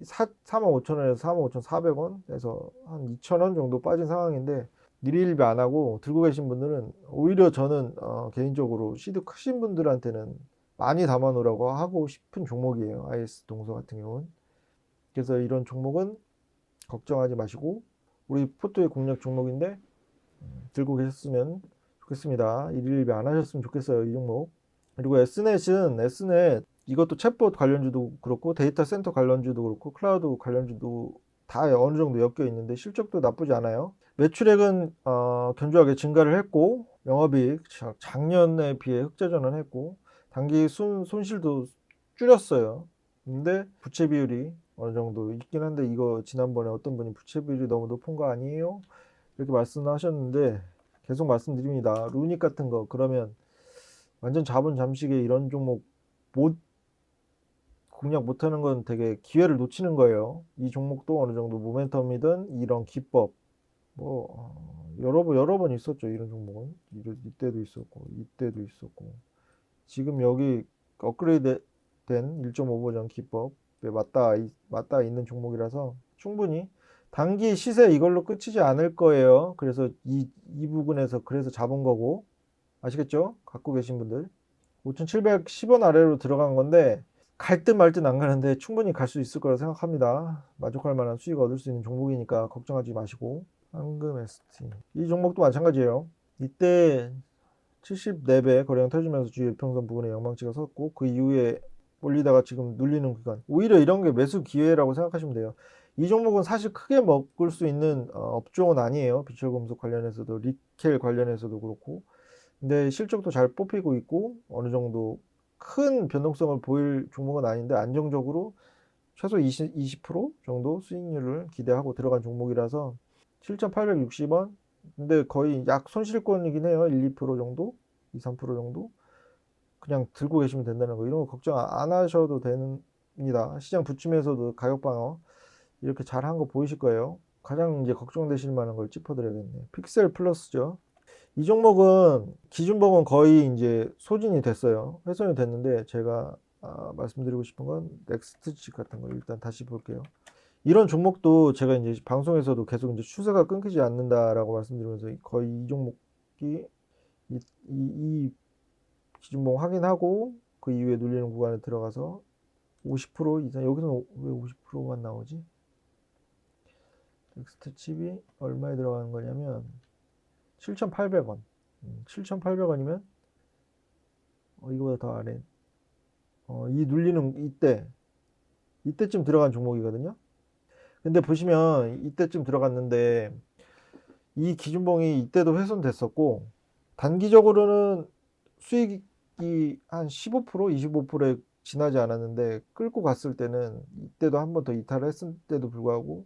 45,000원에서 45,400원에서 한 2,000원 정도 빠진 상황인데, 일일비 안 하고 들고 계신 분들은 오히려 저는 개인적으로 시드 크신 분들한테는 많이 담아 놓으라고 하고 싶은 종목이에요. IS 동서 같은 경우는. 그래서 이런 종목은 걱정하지 마시고 우리 포트의 공략 종목인데 들고 계셨으면 좋겠습니다. 일일비 안 하셨으면 좋겠어요. 이 종목. 그리고 S넷 이것도 챗봇 관련주도 그렇고 데이터 센터 관련주도 그렇고 클라우드 관련주도 다 어느 정도 엮여 있는데 실적도 나쁘지 않아요. 매출액은 견조하게 증가를 했고 영업이익 작년에 비해 흑자 전환했고 단기 손실도 줄였어요. 근데 부채 비율이 어느 정도 있긴 한데 이거 지난번에 어떤 분이 부채 비율이 너무 높은 거 아니에요? 이렇게 말씀하셨는데 계속 말씀드립니다. 루닉 같은 거 그러면 완전 자본 잠식에 이런 종목 못 공략 못하는 건 되게 기회를 놓치는 거예요. 이 종목도 어느 정도 모멘텀이든 이런 기법 뭐 여러 번 있었죠. 이런 종목은 이때도 있었고 이때도 있었고 지금 여기 업그레이드 된 1.5버전 기법에 맞닿아 있는 종목이라서 충분히 단기 시세 이걸로 끝이지 않을 거예요. 그래서 이 부분에서 그래서 잡은 거고 아시겠죠? 갖고 계신 분들 5,710원 아래로 들어간 건데 갈 듯 말 듯 안 가는데 충분히 갈 수 있을 거라 생각합니다. 만족할 만한 수익 얻을 수 있는 종목이니까 걱정하지 마시고 황금 ST 이 종목도 마찬가지예요. 이때 74배 거래량 터지면서 주요 일평선 부분에 영망치가 섰고 그 이후에 올리다가 지금 눌리는 구간 오히려 이런 게 매수 기회라고 생각하시면 돼요. 이 종목은 사실 크게 먹을 수 있는 업종은 아니에요. 비철금속 관련해서도 리켈 관련해서도 그렇고 근데 실적도 잘 뽑히고 있고 어느 정도 큰 변동성을 보일 종목은 아닌데 안정적으로 최소 20% 정도 수익률을 기대하고 들어간 종목이라서 7,860원 근데 거의 약 손실권이긴 해요. 1, 2% 정도 2, 3% 정도 그냥 들고 계시면 된다는 거 이런 거 걱정 안 하셔도 됩니다. 시장 부침에서도 가격 방어 이렇게 잘한 거 보이실 거예요. 가장 이제 걱정되실 만한 걸 짚어드려야겠네요. 픽셀 플러스죠. 이 종목은 기준봉은 거의 이제 소진이 됐어요. 훼손이 됐는데 제가 말씀드리고 싶은 건 넥스트칩 같은 거 일단 다시 볼게요. 이런 종목도 제가 이제 방송에서도 계속 이제 추세가 끊기지 않는다라고 말씀드리면서 거의 이 종목이 이 기준봉 확인하고 그 이후에 눌리는 구간에 들어가서 50% 이상 여기서는 왜 50%만 나오지? 넥스트칩이 얼마에 들어가는 거냐면 7,800원 7,800원이면 이거보다 더 아래 이 눌리는 이때쯤 들어간 종목이거든요. 근데 보시면 이때쯤 들어갔는데 이 기준봉이 이때도 훼손됐었고 단기적으로는 수익이 한 15% 25%에 지나지 않았는데 끌고 갔을 때는 이때도 한 번 더 이탈을 했을 때도 불구하고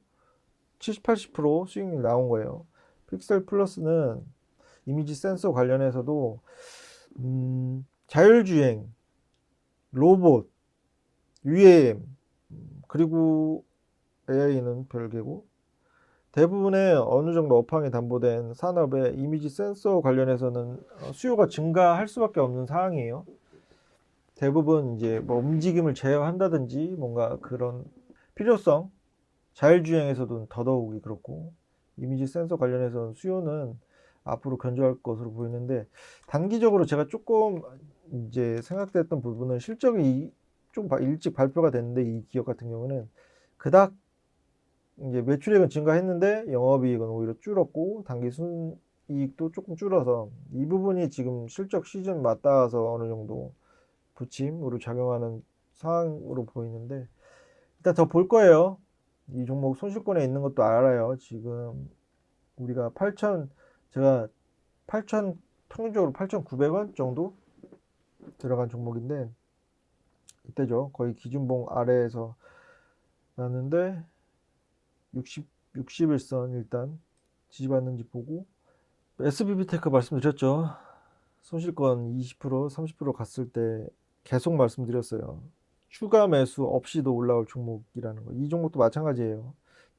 70, 80% 수익률이 나온 거예요. 픽셀 플러스는 이미지 센서 관련해서도 자율주행, 로봇, UAM 그리고 AI는 별개고 대부분의 어느 정도 업황이 담보된 산업의 이미지 센서 관련해서는 수요가 증가할 수밖에 없는 상황이에요. 대부분 이제 뭐 움직임을 제어한다든지 뭔가 그런 필요성, 자율주행에서도 더더욱이 그렇고 이미지 센서 관련해서는 수요는 앞으로 견조할 것으로 보이는데 단기적으로 제가 조금 이제 생각됐던 부분은 실적이 좀 일찍 발표가 됐는데 이 기업 같은 경우는 그닥 이제 매출액은 증가했는데 영업이익은 오히려 줄었고 단기 순이익도 조금 줄어서 이 부분이 지금 실적 시즌 맞닿아서 어느 정도 부침으로 작용하는 상황으로 보이는데 일단 더 볼 거예요. 이 종목 손실권에 있는 것도 알아요. 지금 우리가 제가 8천 평균적으로 8,900원 정도 들어간 종목인데 이때죠. 거의 기준봉 아래에서 나는데 60일선 일단 지지받는지 보고 SBB테크 말씀드렸죠. 손실권 20% 30% 갔을 때 계속 말씀드렸어요. 추가 매수 없이도 올라올 종목이라는 거. 이 종목도 마찬가지예요.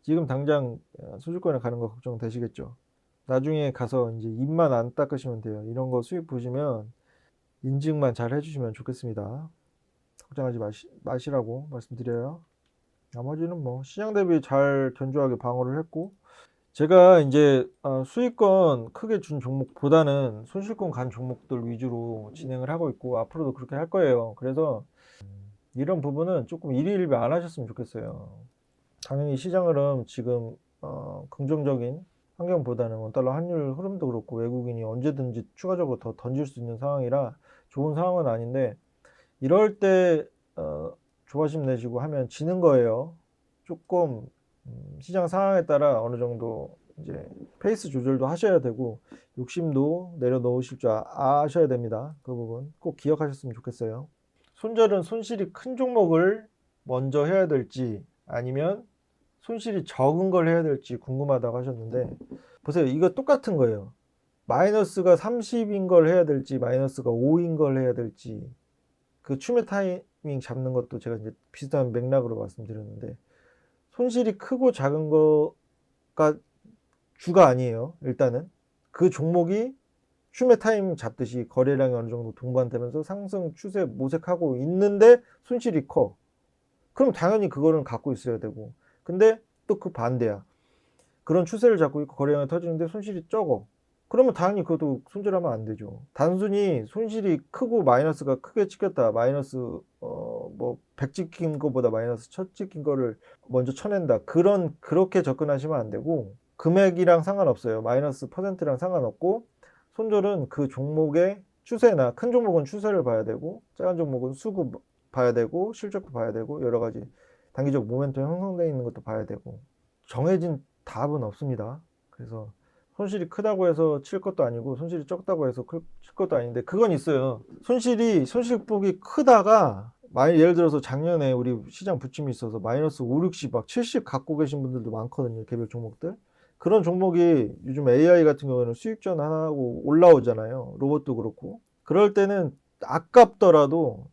지금 당장 손실권에 가는 거 걱정되시겠죠. 나중에 가서 이제 입만 안 닦으시면 돼요. 이런 거 수익 보시면 인증만 잘 해주시면 좋겠습니다. 걱정하지 마시라고 말씀드려요. 나머지는 뭐 시장 대비 잘 견조하게 방어를 했고 제가 이제 수익권 크게 준 종목보다는 손실권 간 종목들 위주로 진행을 하고 있고 앞으로도 그렇게 할 거예요. 그래서 이런 부분은 조금 일희일비 안 하셨으면 좋겠어요. 당연히 시장 흐름 지금 긍정적인 환경보다는 원달러 환율 흐름도 그렇고 외국인이 언제든지 추가적으로 더 던질 수 있는 상황이라 좋은 상황은 아닌데 이럴 때 조바심 내시고 하면 지는 거예요. 조금 시장 상황에 따라 어느 정도 이제 페이스 조절도 하셔야 되고 욕심도 내려놓으실 줄 아셔야 됩니다. 그 부분 꼭 기억하셨으면 좋겠어요. 손절은 손실이 큰 종목을 먼저 해야 될지 아니면 손실이 적은 걸 해야 될지 궁금하다고 하셨는데 보세요. 이거 똑같은 거예요. 마이너스가 30인 걸 해야 될지 마이너스가 5인 걸 해야 될지 그 추매 타이밍 잡는 것도 제가 이제 비슷한 맥락으로 말씀드렸는데 손실이 크고 작은 거가 주가 아니에요. 일단은 그 종목이 추매 타이밍 잡듯이 거래량이 어느 정도 동반되면서 상승 추세 모색하고 있는데 손실이 커. 그럼 당연히 그거는 갖고 있어야 되고. 근데 또 그 반대야. 그런 추세를 잡고 있고 거래량이 터지는데 손실이 적어. 그러면 당연히 그것도 손절하면 안 되죠. 단순히 손실이 크고 마이너스가 크게 찍혔다. 마이너스 뭐 100 찍힌 거보다 마이너스 1000 찍힌 거를 먼저 쳐낸다. 그렇게 접근하시면 안 되고 금액이랑 상관없어요. 마이너스 퍼센트랑 상관없고 손절은 그 종목의 추세나 큰 종목은 추세를 봐야 되고 작은 종목은 수급 봐야 되고 실적도 봐야 되고 여러 가지 단기적 모멘텀 형성되어 있는 것도 봐야 되고 정해진 답은 없습니다. 그래서 손실이 크다고 해서 칠 것도 아니고 손실이 적다고 해서 칠 것도 아닌데 그건 있어요. 손실폭이 크다가 예를 들어서 작년에 우리 시장 부침이 있어서 마이너스 5, 60, 막 70 갖고 계신 분들도 많거든요. 개별 종목들. 그런 종목이 요즘 AI 같은 경우에는 수익 전환하고 올라오잖아요. 로봇도 그렇고. 그럴 때는 아깝더라도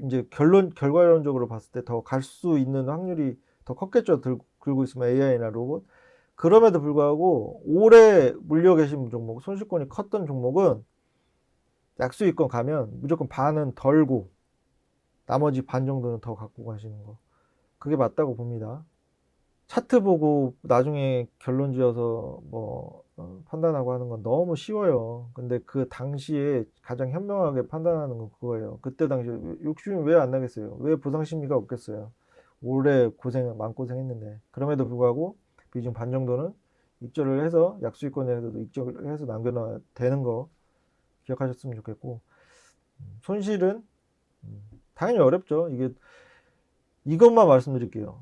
이제 결과론적으로 봤을 때 더 갈 수 있는 확률이 더 컸겠죠. 들고 있으면 AI나 로봇. 그럼에도 불구하고 오래 물려 계신 종목, 손실권이 컸던 종목은 약수익권 가면 무조건 반은 덜고 나머지 반 정도는 더 갖고 가시는 거. 그게 맞다고 봅니다. 차트 보고 나중에 결론 지어서 판단하고 하는 건 너무 쉬워요. 근데 그 당시에 가장 현명하게 판단하는 건 그거예요. 그때 당시에 욕심이 왜 안 나겠어요? 왜 보상 심리가 없겠어요? 오래 마음고생했는데. 그럼에도 불구하고 비중 반 정도는 익절을 해서 약수익권에서도 익절을 해서 남겨놔야 되는 거 기억하셨으면 좋겠고 손실은 당연히 어렵죠. 이것만 말씀드릴게요.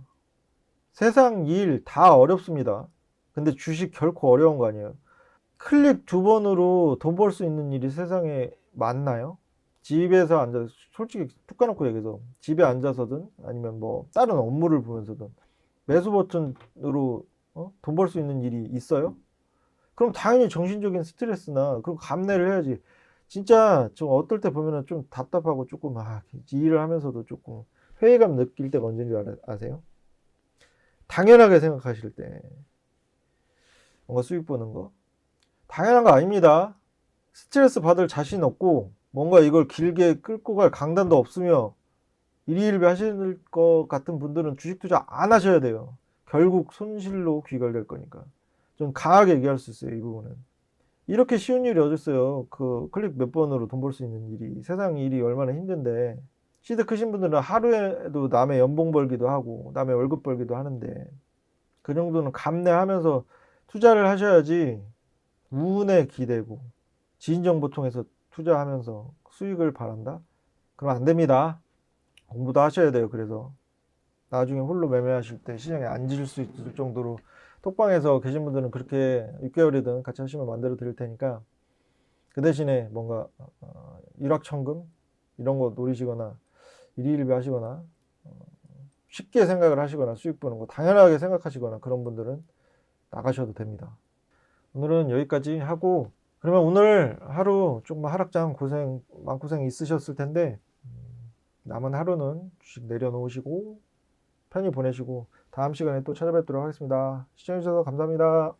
세상 일 다 어렵습니다. 근데 주식 결코 어려운 거 아니에요. 클릭 2번으로 돈 벌 수 있는 일이 세상에 많나요? 집에서 앉아서 솔직히 툭 까놓고 얘기해서 집에 앉아서든 아니면 뭐 다른 업무를 보면서든 매수 버튼으로 돈 벌 수 있는 일이 있어요? 그럼 당연히 정신적인 스트레스나 그리고 감내를 해야지. 진짜 좀 어떨 때 보면은 좀 답답하고 조금 이 일을 하면서도 조금 회의감 느낄 때가 언제인 줄 아세요? 당연하게 생각하실 때 뭔가 수익 보는 거 당연한 거 아닙니다. 스트레스 받을 자신 없고 뭔가 이걸 길게 끌고 갈 강단도 없으며 일희일비 하실 것 같은 분들은 주식 투자 안 하셔야 돼요. 결국 손실로 귀결될 거니까. 좀 강하게 얘기할 수 있어요. 이 부분은. 이렇게 쉬운 일이 어딨어요. 그 클릭 몇 번으로 돈 벌 수 있는 일이. 세상 일이 얼마나 힘든데. 시드 크신 분들은 하루에도 남의 연봉 벌기도 하고 남의 월급 벌기도 하는데 그 정도는 감내하면서 투자를 하셔야지 운에 기대고 지인정보통해서 투자하면서 수익을 바란다? 그럼 안 됩니다. 공부도 하셔야 돼요. 그래서 나중에 홀로 매매하실 때 시장에 앉을 수 있을 정도로 톡방에서 계신 분들은 그렇게 6개월이든 같이 하시면 만들어 드릴 테니까 그 대신에 뭔가 일확천금 이런 거 노리시거나 일희일비 하시거나 쉽게 생각을 하시거나 수익 보는 거 당연하게 생각하시거나 그런 분들은 나가셔도 됩니다. 오늘은 여기까지 하고 그러면 오늘 하루 조금 하락장 마음고생 있으셨을 텐데 남은 하루는 주식 내려놓으시고 편히 보내시고 다음 시간에 또 찾아뵙도록 하겠습니다. 시청해주셔서 감사합니다.